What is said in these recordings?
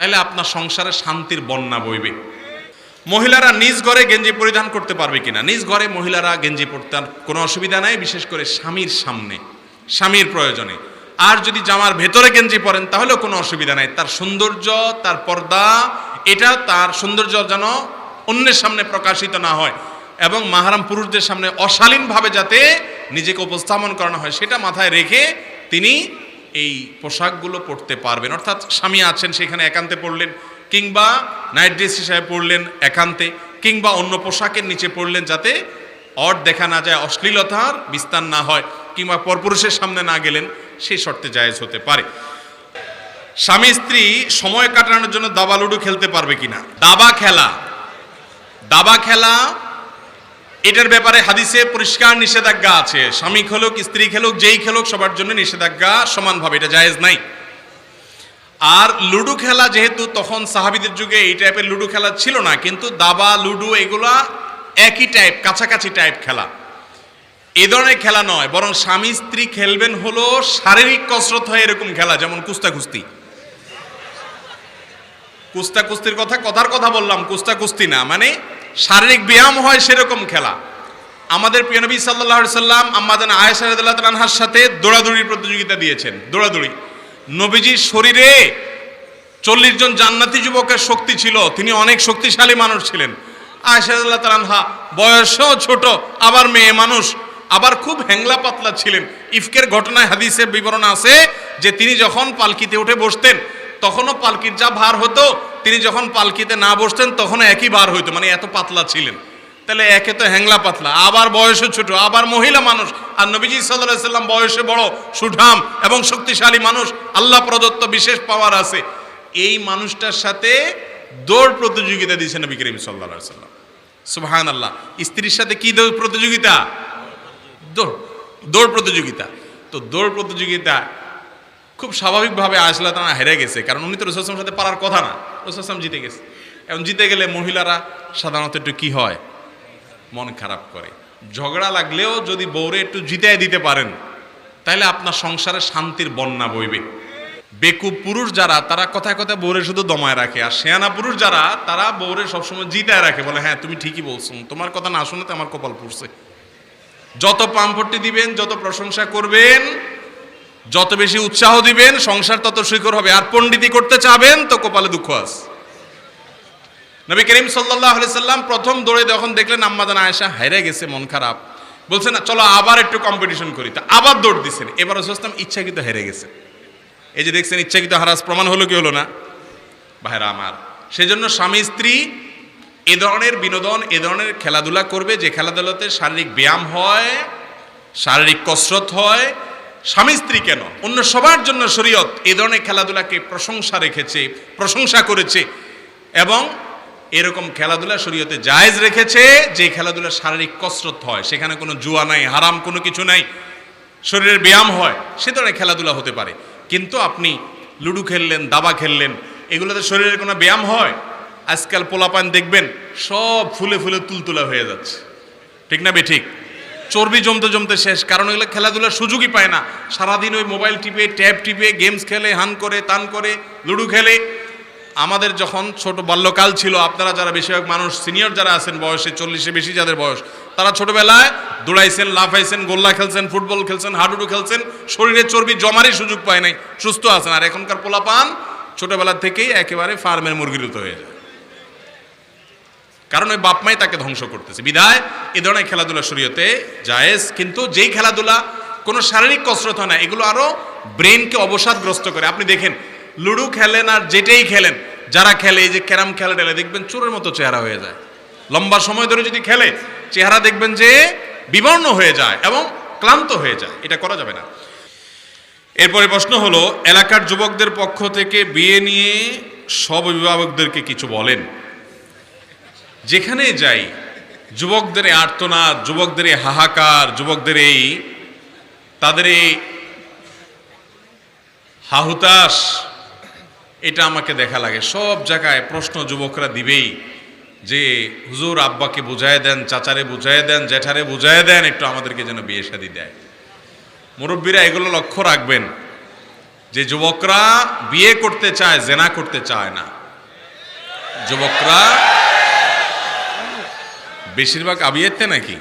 তাহলে আপনার সংসারে শান্তির বন্যা বইবে। মহিলারা নিজ ঘরে গেঞ্জি পরিধান করতে পারবে কিনা? নিজ ঘরে মহিলারা গেঞ্জি পরতে কোনো অসুবিধা নাই, বিশেষ করে স্বামীর সামনে, স্বামীর প্রয়োজনে। আর যদি জামার ভেতরে গেঞ্জি পরেন তাহলেও কোনো অসুবিধা নাই। তার সৌন্দর্য, তার পর্দা, এটা তার সৌন্দর্য যেন অন্যের সামনে প্রকাশিত না হয় এবং মাহরাম পুরুষদের সামনে অশালীনভাবে যাতে নিজেকে উপস্থাপন করানো হয় সেটা মাথায় রেখে তিনি এই পোশাকগুলো পরতে পারবেন। অর্থাৎ স্বামী আছেন সেখানে একান্তে পরলেন, কিংবা নাইট ড্রেস হিসাবে পরলেন একান্তে, কিংবা অন্য পোশাকের নিচে পরলেন যাতে অড দেখা না যায়, অশ্লীলতার বিস্তার না হয়, কিংবা পরপুরুষের সামনে না গেলেন, সেই শর্তে জায়েজ হতে পারে। স্বামী স্ত্রী সময় কাটানোর জন্য দাবা লুডো খেলতে পারবে কিনা? দাবা খেলা এটার ব্যাপারে হাদিসে পরিষ্কার নিষেধাজ্ঞা আছে। স্বামী খেলুক, স্ত্রী খেলুক, যেই খেলুক, সবার জন্য নিষেধাজ্ঞা সমানভাবে, এটা জায়েজ নাই। আর লুডো খেলা যেহেতু তখন সাহাবীদের যুগে এই টাইপের লুডো খেলা ছিল না, কিন্তু দাবা লুডো এগুলা একই টাইপ, কাছাকাছি টাইপ খেলা, এ ধরনের খেলা নয়, বরং স্বামী স্ত্রী খেলবেন হলো শারীরিক কসরত হয় এরকম খেলা, যেমন কুস্তির কথার কথা বললাম, কুস্তি না, মানে শারীরিক ব্যায়াম হয় সেরকম খেলা। আমাদের প্রিয় নবী সাল্লাল্লাহু আলাইহি সাল্লাম আম্মা জান আয়েশা রাদিয়াল্লাহু তাআলার সাথে দৌড়াদৌড়ির প্রতিযোগিতা দিয়েছেন। নবীজির শরীরে 40 জন জান্নাতি যুবকের শক্তি ছিল, তিনি অনেক শক্তিশালী মানুষ ছিলেন। আয়েশা রাদিয়াল্লাহু তাআলা বয়সও ছোট, আবার মেয়ে মানুষ, আবার খুব হ্যাংলা পাতলা ছিলেন। ইফকের ঘটনায় হাদিসের বিবরণ আছে যে তিনি যখন পালকিতে উঠে বসতেন তখনও পালকির যা ভার হতো, তিনি যখন পালকিতে না বসতেন তখনও একই ভার হইতো, মানে এত পাতলা ছিলেন। তাহলে একে তো হ্যাংলা পাতলা, আবার বয়সে ছোট, আবার মহিলা মানুষ, আর নবীজি সাল্লাল্লাহু আলাইহি সাল্লাম বয়সে বড়, সুঠাম এবং শক্তিশালী মানুষ, আল্লাহ প্রদত্ত বিশেষ পাওয়ার আছে। এই মানুষটার সাথে দৌড় প্রতিযোগিতা দিয়েছে নবী করিম সাল্লাল্লাহু আলাইহি সাল্লাম। সুবহানাল্লাহ। স্ত্রীর সাথে কি দৌড় প্রতিযোগিতা? দৌড় প্রতিযোগিতা। তো দৌড় প্রতিযোগিতা খুব স্বাভাবিকভাবে আয়েশা তারা হেরে গেছে, কারণ উনি তো রাসূল সাল্লাল্লাহু আলাইহি ওয়াসাল্লামের সাথে পারার কথা না। রাসূল সাল্লাল্লাহু আলাইহি ওয়াসাল্লাম জিতে গেছে। এখন জিতে গেলে মহিলারা সাধারণত একটু কি হয়, মন খারাপ করে। ঝগড়া লাগলেও যদি বউরে একটু জিতায় দিতে পারেন তাহলে আপনার সংসারে শান্তির বন্যা বইবে। বেকুব পুরুষ যারা, তারা কথায় কথায় বউরে শুধু দমায় রাখে, আর শেয়ানা পুরুষ যারা, তারা বউরে সবসময় জিতায় রাখে, বলে হ্যাঁ তুমি ঠিকই বলছো, তোমার কথা না শুনে তো আমার কপাল পুড়ছে। যত পাম্পটি দিবেন, যত প্রশংসা করবেন, যত বেশি উৎসাহ দিবেন, সংসার তত সুখকর হবে। আর পণ্ডিতি করতে চাবেন তো কপালে দুঃখ আছে। নবী করিম সাল্লাল্লাহু আলাইহি সাল্লাম প্রথম দৌড়ে যখন দেখলেন আম্মা জান আয়েশা হেরে গেছে, মন খারাপ, বলছেন না চলো আবার একটু কম্পিটিশন করি, তা আবার দৌড় দিচ্ছেন। এবার রাসূল সাল্লাল্লাহু আলাইহি ওয়াসাল্লাম ইচ্ছাকৃত হেরে গেছে। এই যে দেখছেন ইচ্ছাকৃত হারাস প্রমাণ হলো কি হলো না ভাইরা আমার? সেজন্য স্বামী স্ত্রী এ ধরনের বিনোদন, এ ধরনের খেলাধুলা করবে যে খেলাধুলাতে শারীরিক ব্যায়াম হয়, শারীরিক কসরত হয়। স্বামী স্ত্রী কেন, অন্য সবার জন্য শরীয়ত এ ধরনের খেলাধুলাকে প্রশংসা করেছে, এবং এরকম খেলাধুলা শরীয়তে জায়েজ রেখেছে যে খেলাধুলা শারীরিক কসরত হয়, সেখানে কোনো জুয়া নাই, হারাম কোনো কিছু নাই, শরীরের ব্যায়াম হয়, সে ধরনের খেলাধুলা হতে পারে। কিন্তু আপনি লুডো খেললেন, দাবা খেললেন, এগুলোতে শরীরের কোনো ব্যায়াম হয়? আজকাল পোলাপান দেখবেন সব ফুলে ফুলে তুলতুলা হয়ে যাচ্ছে, ঠিক না বেঠিক? চর্বি জমতে জমতে শেষ, কারণ এগুলো খেলাধুলার সুযোগই পায় না। সারাদিন ওই মোবাইল টিপে, ট্যাব টিপে, গেমস খেলে, হান করে, তান করে, লুডো খেলে। আমাদের যখন ছোট বাল্যকাল ছিল, আপনারা যারা বেশিরভাগ মানুষ সিনিয়র যারা আছেন, বয়সে 40-এর বেশি যাদের বয়স, তারা ছোটবেলায় দৌড়াইছেন, লাফাইছেন, গোল্লা খেলছেন, ফুটবল খেলছেন, হাডুডু খেলছেন, শরীরে চর্বি জমারই সুযোগ পায় নাই, সুস্থ আছেন। আর এখনকার পোলাপান ছোটবেলা থেকেই একেবারে ফার্মের মুরগির মতো হয়ে যায়, কারণ ওই বাপমাই তাকে ধ্বংস করতেছে। বিধায় এ ধরনের খেলাধুলা শরীয়তে জায়েজ, কিন্তু যেই খেলাধুলা কোনো শারীরিক কসরত হয় না, এগুলো আরো ব্রেনকে অবসাদগ্রস্ত করে। আপনি দেখেন লুডো খেলেন আর যেটাই খেলেন, যারা খেলে, এই যে ক্যারাম খেলা টেলে, দেখবেন চোরের মতো চেহারা হয়ে যায়। লম্বা সময় ধরে যদি খেলে, চেহারা দেখবেন যে বিবর্ণ হয়ে যায় এবং ক্লান্ত হয়ে যায়, এটা করা যাবে না। এরপরে প্রশ্ন হলো, এলাকার যুবকদের পক্ষ থেকে বিয়ে নিয়ে সব অভিভাবকদেরকে কিছু বলেন। যেখানে যাই যুবকদের আর্তনাদ, যুবকদের হাহাকার, যুবকদের তাদের হাহুতাশ, এটা আমাকে দেখা লাগে। সব জায়গায় প্রশ্ন যুবকরা দিবেই যে হুজুর আব্বাকে বুঝায় দেন, চাচারে বুঝায় দেন, জ্যাঠারে বুঝায় দেন, একটু আমাদেরকে যেন বিয়ে শাদী দেয়। মুরব্বীরা এগুলো লক্ষ্য রাখবেন যে যুবকরা বিয়ে করতে চায়, জেনা করতে চায় না। যুবকরা বেশিরভাগ আবিয়েতে নাকি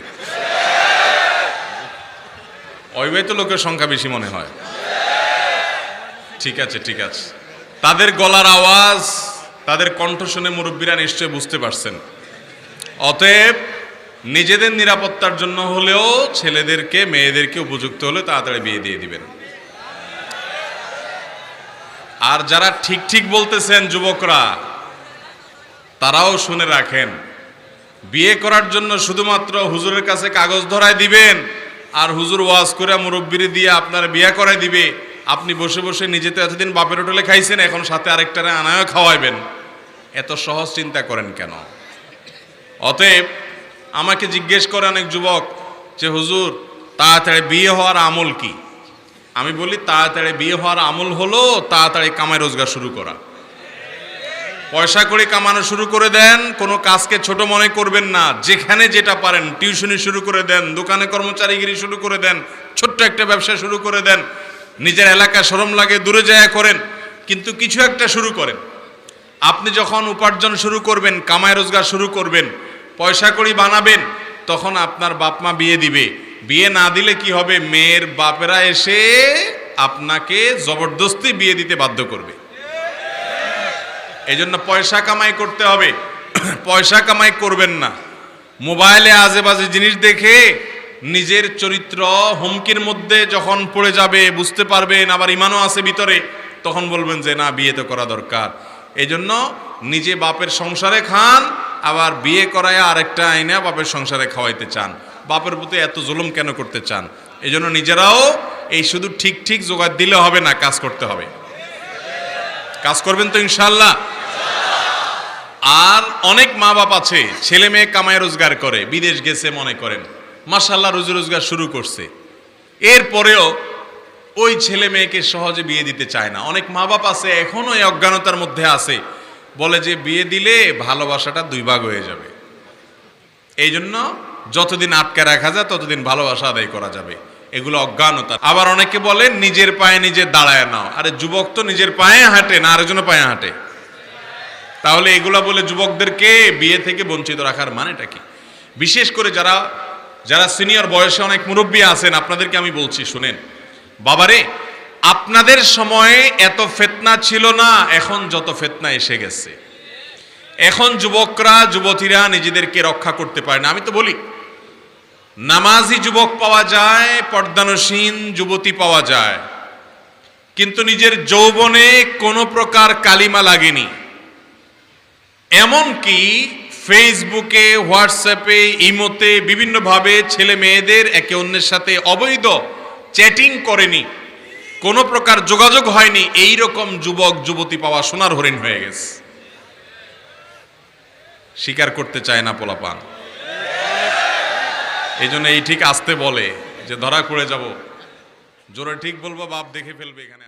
অবিবাহিত লোকের সংখ্যা বেশি মনে হয়। ঠিক আছে, ঠিক আছে। তাদের গলার আওয়াজ, তাদের কণ্ঠ শুনে মুরব্বীরা নিশ্চয় বুঝতে পারছেন। অতএব নিজেদের নিরাপত্তার জন্য হলেও ছেলেদেরকে, মেয়েদেরকে উপযুক্ত হলে তাড়াতাড়ি বিয়ে দিয়ে দিবেন। আর যারা ঠিক ঠিক বলতেছেন যুবকরা, তারাও শুনে রাখেন, বিয়ে করার জন্য শুধুমাত্র হুজুরের কাছে কাগজ ধরায় দিবেন আর হুজুর ওয়াজ করে মুরব্বিরে দিয়ে আপনার বিয়ে করায় দিবে। আপনি বসে বসে নিজে তো এতদিন বাপের হোটেলে খাইছেন, এখন সাথে আরেকটারে আনায়ও খাওয়াইবেন। এত সহজ চিন্তা করেন কেন? অতএব আমাকে জিজ্ঞেস করে অনেক যুবক যে হুজুর তাড়াতাড়ি বিয়ে হওয়ার আমল কি? আমি বলি তাড়াতাড়ি বিয়ে হওয়ার আমল হলো তাড়াতাড়ি কামাই রোজগার শুরু করা। পয়সা করে কামানো শুরু করে দেন, কোনো কাজকে ছোট মনে করবেন না। যেখানে যেটা পারেন, টিউশনি শুরু করে দেন, দোকানে কর্মচারীগিরি শুরু করে দেন, ছোট্ট একটা ব্যবসা শুরু করে দেন। নিজের এলাকায় শরম লাগে দূরে যায় করেন, কিন্তু কিছু একটা শুরু করেন। আপনি যখন উপার্জন শুরু করবেন, কামাই রোজগার শুরু করবেন, পয়সা কড়ি বানাবেন, তখন আপনার বাপ মা বিয়ে দিবে। বিয়ে না দিলে কি হবে? মেয়ের বাপেরা এসে আপনাকে জবরদস্তি বিয়ে দিতে বাধ্য করবে। এই জন্য পয়সা কামাই করতে হবে। পয়সা কামাই করবেন না, মোবাইলে আজে বাজে জিনিস দেখে নিজের চরিত্র হুমকির মধ্যে যখন পড়ে যাবে বুঝতে পারবেন, আবার ইমানও আছে ভিতরে, তখন বলবেন যে না, বিয়ে তো করা দরকার। এই জন্য নিজে বাপের সংসারে খান, আবার বিয়ে করায় আরেকটা আইনা বাপের সংসারে খাওয়াইতে চান। বাপের প্রতি এত জুলুম কেন করতে চান? এই জন্য নিজেরাও এই শুধু ঠিক ঠিক জোগাড় দিলে হবে না, কাজ করতে হবে। কাজ করবেন তো ইনশাল্লাহ। আর অনেক মা বাপ আছে ছেলে মেয়ে কামাই রোজগার করে, বিদেশ গেছে মনে করেন, মাশাআল্লাহ রুজি রোজগার শুরু করছে, এরপরেও ওই ছেলে মেয়েকে সহজে বিয়ে দিতে চায় না। অনেক মা বাপ আছে এখনো এই অজ্ঞানতার মধ্যে আছে, বলে যে বিয়ে দিলে ভালোবাসাটা দুই ভাগ হয়ে যাবে, এই জন্য যতদিন আটকে রাখা যায় ততদিন ভালোবাসা আদায় করা যাবে। এগুলো অজ্ঞানতা। আবার অনেকে বলে নিজের পায়ে নিজে দাঁড়ায় নাও। আরে যুবক তো নিজের পায়ে হাঁটে না, আরেকজনের পায়ে হাঁটে। তাহলে এগুলা বলে যুবকদেরকে বিয়ে থেকে বঞ্চিত রাখার মানেটা কি? বিশেষ করে যারা যারা সিনিয়র বয়সে অনেক মুরব্বী আছেন, আপনাদেরকে আমি বলছি শুনেন বাবারে, আপনাদের সময়ে এত ফিতনা ছিল না, এখন যত ফিতনা এসে গেছে। এখন যুবকরা যুবতীরা নিজেদেরকে রক্ষা করতে পারে না। আমি তো বলি নামাজি যুবক পাওয়া যায়, পর্দানসীন যুবতী পাওয়া যায়, কিন্তু নিজের যৌবনে কোনো প্রকার কালিমা লাগেনি। এমনকি ফেসবুকে, হোয়াটসঅ্যাপে, ইমোতে বিভিন্নভাবে ছেলে মেয়েদের একে অন্যের সাথে অবৈধ চ্যাটিং করেনি, কোনো প্রকার যোগাযোগ হয়নি। এই রকম যুবক যুবতী পাওয়া সোনার হরিণ হয়ে গেছে। স্বীকার করতে চায় না পোলাপান। এই জন্য এই ঠিক আসতে বলে যে ধরা পড়ে যাব, জোরে ঠিক বলবো বাপ দেখে ফেলবে এখানে।